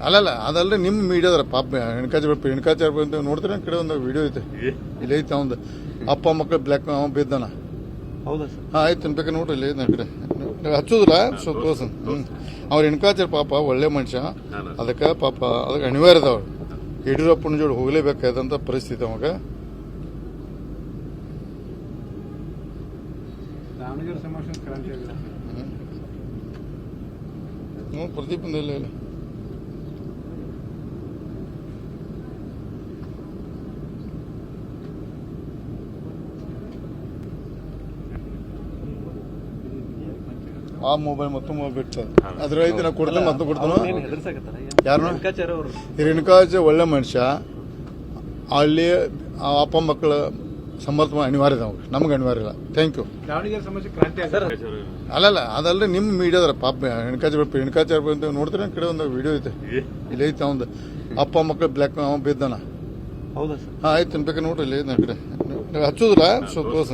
ಅಲ್ಲಲ್ಲ ಅದಲ್ಲದೆ ನಿಮ್ಮ ಮೀಡಿಯಾದ್ರ ಪಾಪ ಹೆಣ್ಕಾಚಾರ ಅಂತ ನೋಡ್ತಾರೆ ಕಡೆ ಒಂದು ವಿಡಿಯೋ ಐತೆ ಇಲ್ಲಿ ಐತೆ ಅವಂದು ಅಪ್ಪ ಮಕ್ಕಳು ಬ್ಲ್ಯಾಕ್ ಅವ ಬಿದ್ದಾನ. ಹೌದಾ ಸರ್? ಹಾಂ ಆಯ್ತು ಅನ್ಬೇಕು ನೋಡ್ರಿ ಇಲ್ಲಿ ಐತೆ ಕಡೆ ಹಚ್ಚೋದಿಲ್ಲ ಸ್ವಲ್ಪ ತೋರ್ಸ. ಅವ್ರ ಹೆಣ್ಕಾಚಾರ ಪಾಪ ಒಳ್ಳೆ ಮನುಷ್ಯ, ಅದಕ್ಕೆ ಪಾಪ ಅದಕ್ಕೆ ಅನಿವಾರ್ಯ ಅದಾವ. ಯಡಿಯೂರಪ್ಪನ ಜೋಡಿ ಹೋಗಲೇಬೇಕಾದಂಥ ಪರಿಸ್ಥಿತಿ ಅವಾಗ. ದಾವಣಗೆರೆ ಸಮಾವೇಶ ಕ್ರಾಂತಿ ಆಗಿದೆ. ಪ್ರದೀಪ್ ಇಲ್ಲ ಇಲ್ಲ ಆ ಮೊಬೈಲ್ ಮತ್ತು ಮೊಬೈಲ್ ಬಿಟ್ಟು ಅದ್ರ ಐತಿ ನಾ ಕೊಡ್ತೇನೆ ಮತ್ತೆ ಕೊಡ್ತಾನ. ಯಾರನ್ನ ರೇಣುಕಾಚ ಒಳ್ಳೆ ಮನುಷ್ಯ, ಅಲ್ಲಿ ಅಪ್ಪ ಮಕ್ಕಳ ಸಮರ್ಥ ಅನಿವಾರ್ಯ ಅವಾಗ, ನಮ್ಗೆ ಅನಿವಾರ್ಯ ಇಲ್ಲ. Thank you. ದಾವಣಗೆರೆ ಸಮಾವೇಶ ಕ್ರಾಂತಿ ಆಗಿದೆ. ಅಲ್ಲಲ್ಲ ಅದಲ್ಲದೆ ನಿಮ್ಮ ಮೀಡಿಯಾದ್ರ ಪಾಪ ಹೆಣ್ಕಾಚಾರ ಅಂತ ನೋಡ್ತಾರೆ ಕಡೆ ಒಂದು ವಿಡಿಯೋ ಐತೆ ಇಲ್ಲಿ ಐತೆ ಅವಂದು ಅಪ್ಪ ಮಕ್ಕಳು ಬ್ಲ್ಯಾಕ್ ಅವ ಬಿದ್ದಾನ. ಹೌದಾ ಸರ್? ಹಾಂ ಆಯ್ತು ಅನ್ಬೇಕು ನೋಡ್ರಿ ಇಲ್ಲಿ ಐತೆ ಕಡೆ ಹಚ್ಚೋದಿಲ್ಲ ಸ್ವಲ್ಪ ತೋರ್ಸ.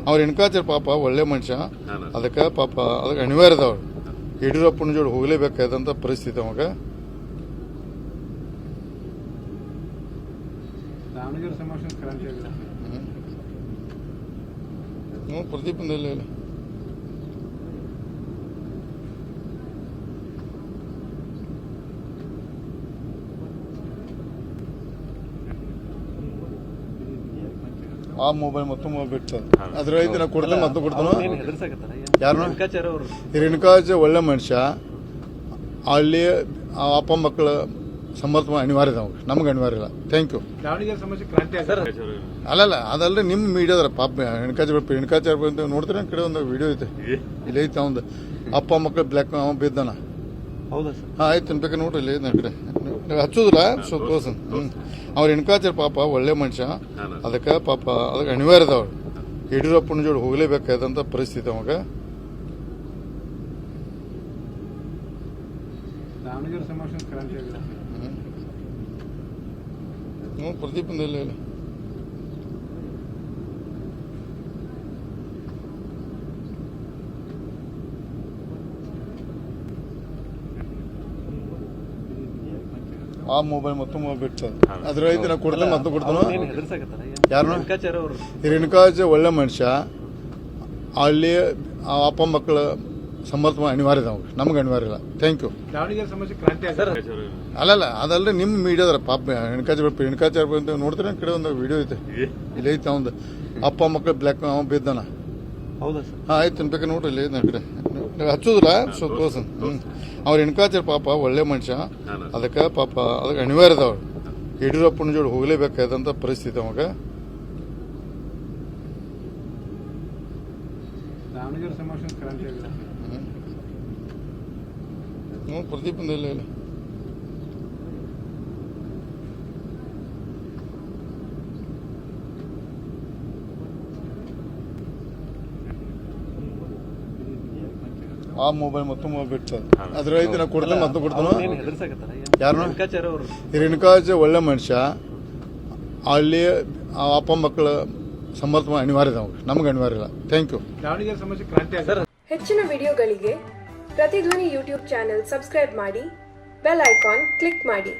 ಅವ್ರ ಹೆಣ್ಕಾಚಾರ ಪಾಪ ಒಳ್ಳೆ ಮನುಷ್ಯ, ಅದಕ್ಕೆ ಪಾಪ ಅದಕ್ಕೆ ಅನಿವಾರ್ಯ ಅದಾವ. ಯಡಿಯೂರಪ್ಪನ ಜೋಡಿ ಹೋಗಲೇಬೇಕಾದಂಥ ಪರಿಸ್ಥಿತಿ ಅವಾಗ. ದಾವಣಗೆರೆ ಸಮಾವೇಶ ಕ್ರಾಂತಿ ಆಗಿದೆ. ಪ್ರದೀಪ್ ಇಲ್ಲ ಇಲ್ಲ ಆ ಮೊಬೈಲ್ ಮತ್ತು ಮೊಬೈಲ್ ಬಿಟ್ಟು ಅದ್ರ ಐತಿ ನಾ ಕೊಡ್ತೇನೆ ಮತ್ತೆ ಕೊಡ್ತಾನ. ಯಾರನ್ನ ರೇಣುಕಾಚ ಒಳ್ಳೆ ಮನುಷ್ಯ, ಅಲ್ಲಿ ಅಪ್ಪ ಮಕ್ಕಳ ಸಮರ್ಥ ಅನಿವಾರ್ಯ ಅವಾಗ, ನಮ್ಗೆ ಅನಿವಾರ್ಯ ಇಲ್ಲ. Thank you. ದಾವಣಗೆರೆ ಸಮಾವೇಶ ಕ್ರಾಂತಿ ಆಗಿದೆ. ಅಲ್ಲಲ್ಲ ಅದಲ್ಲದೆ ನಿಮ್ಮ ಮೀಡಿಯಾದ್ರ ಪಾಪ ಹೆಣ್ಕಾಚಾರ ಅಂತ ನೋಡ್ತಾರೆ ಕಡೆ ಒಂದು ವಿಡಿಯೋ ಐತೆ ಇಲ್ಲಿ ಐತೆ ಅವಂದು ಅಪ್ಪ ಮಕ್ಕಳು ಬ್ಲ್ಯಾಕ್ ಅವ ಬಿದ್ದಾನ. ಹೌದಾ ಸರ್? ಹಾಂ ಆಯ್ತು ಅನ್ಬೇಕು ನೋಡ್ರಿ ಇಲ್ಲಿ ಐತೆ ಕಡೆ ಹಚ್ಚೋದಿಲ್ಲ ಸ್ವಲ್ಪ ತೋರ್ಸ. ಅವ್ರ ಹೆಣ್ಕಾಚಾರ ಪಾಪ ಒಳ್ಳೆ ಮನುಷ್ಯ, ಅದಕ್ಕೆ ಪಾಪ ಅದಕ್ಕೆ ಅನಿವಾರ್ಯ ಅದಾವ. ಯಡಿಯೂರಪ್ಪನ ಜೋಡಿ ಹೋಗಲೇಬೇಕಾದಂಥ ಪರಿಸ್ಥಿತಿ ಅವಾಗ. ದಾವಣಗೆರೆ ಸಮಾವೇಶ ಕ್ರಾಂತಿ ಆಗಿದೆ. ಪ್ರದೀಪ್ ಇಲ್ಲ ಇಲ್ಲ ಆ ಮೊಬೈಲ್ ಮತ್ತು ಮೊಬೈಲ್ ಬಿಟ್ಟು ಅದ್ರ ಐತಿ ನಾ ಕೊಡ್ತೇನೆ ಮತ್ತೆ ಕೊಡ್ತಾನ. ಯಾರನ್ನ ರೇಣುಕಾಚ ಒಳ್ಳೆ ಮನುಷ್ಯ, ಅಲ್ಲಿ ಅಪ್ಪ ಮಕ್ಕಳ ಸಮರ್ಥ ಅನಿವಾರ್ಯ ಅವಾಗ, ನಮ್ಗೆ ಅನಿವಾರ್ಯ ಇಲ್ಲ. Thank you. ದಾವಣಗೆರೆ ಸಮಾವೇಶ ಕ್ರಾಂತಿ ಆಗಿದೆ. ಅಲ್ಲಲ್ಲ ಅದಲ್ಲದೆ ನಿಮ್ಮ ಮೀಡಿಯಾದ್ರ ಪಾಪ ಹೆಣ್ಕಾಚಾರ ಅಂತ ನೋಡ್ತಾರೆ ಕಡೆ ಒಂದು ವಿಡಿಯೋ ಐತೆ ಇಲ್ಲಿ ಐತೆ ಅವಂದು ಅಪ್ಪ ಮಕ್ಕಳು ಬ್ಲ್ಯಾಕ್ ಅವ ಬಿದ್ದಾನ. ಹೌದಾ ಸರ್? ಹಾಂ ಆಯ್ತು ಅನ್ಬೇಕು ನೋಡ್ರಿ ಇಲ್ಲಿ ಐತೆ ಕಡೆ ಹಚ್ಚೋದಿಲ್ಲ ಸ್ವಲ್ಪ ತೋರ್ಸ. ಅವ್ರ ಹೆಣ್ಕಾಚಾರ ಪಾಪ ಒಳ್ಳೆ ಮನುಷ್ಯ, ಅದಕ್ಕೆ ಪಾಪ ಅದಕ್ಕೆ ಅನಿವಾರ್ಯ ಅದಾವ. ಯಡಿಯೂರಪ್ಪನ ಜೋಡಿ ಹೋಗಲೇಬೇಕಾದಂಥ ಪರಿಸ್ಥಿತಿ ಅವಾಗ. ದಾವಣಗೆರೆ ಸಮಾವೇಶ ಕ್ರಾಂತಿ ಆಗಿದೆ. ಪ್ರದೀಪ್ ಇಲ್ಲ ಇಲ್ಲ ಆ ಮೊಬೈಲ್ ಮತ್ತು ಮೊಬೈಲ್ ಬಿಟ್ಟು ಅದ್ರ ಐತಿ ನಾ ಕೊಡ್ತೇನೆ ಮತ್ತೆ ಕೊಡ್ತಾನ. ಯಾರನ್ನ ರೇಣುಕಾಚ ಒಳ್ಳೆ ಮನುಷ್ಯ, ಅಲ್ಲಿ ಅಪ್ಪ ಮಕ್ಕಳ ಸಮರ್ಥ ಅನಿವಾರ್ಯ ಅವಾಗ, ನಮ್ಗೆ ಅನಿವಾರ್ಯ ಇಲ್ಲ. Thank you. ದಾವಣಗೆರೆ ಸಮಾವೇಶ ಕ್ರಾಂತಿ ಆಗಿದೆ. ಹೆಚ್ಚಿನ ವಿಡಿಯೋಗಳಿಗೆ ಪ್ರತಿಧ್ವನಿ ಯೂಟ್ಯೂಬ್ ಚಾನೆಲ್ ಸಬ್ಸ್ಕ್ರೈಬ್ ಮಾಡಿ, ಬೆಲ್ ಐಕಾನ್ ಕ್ಲಿಕ್ ಮಾಡಿ.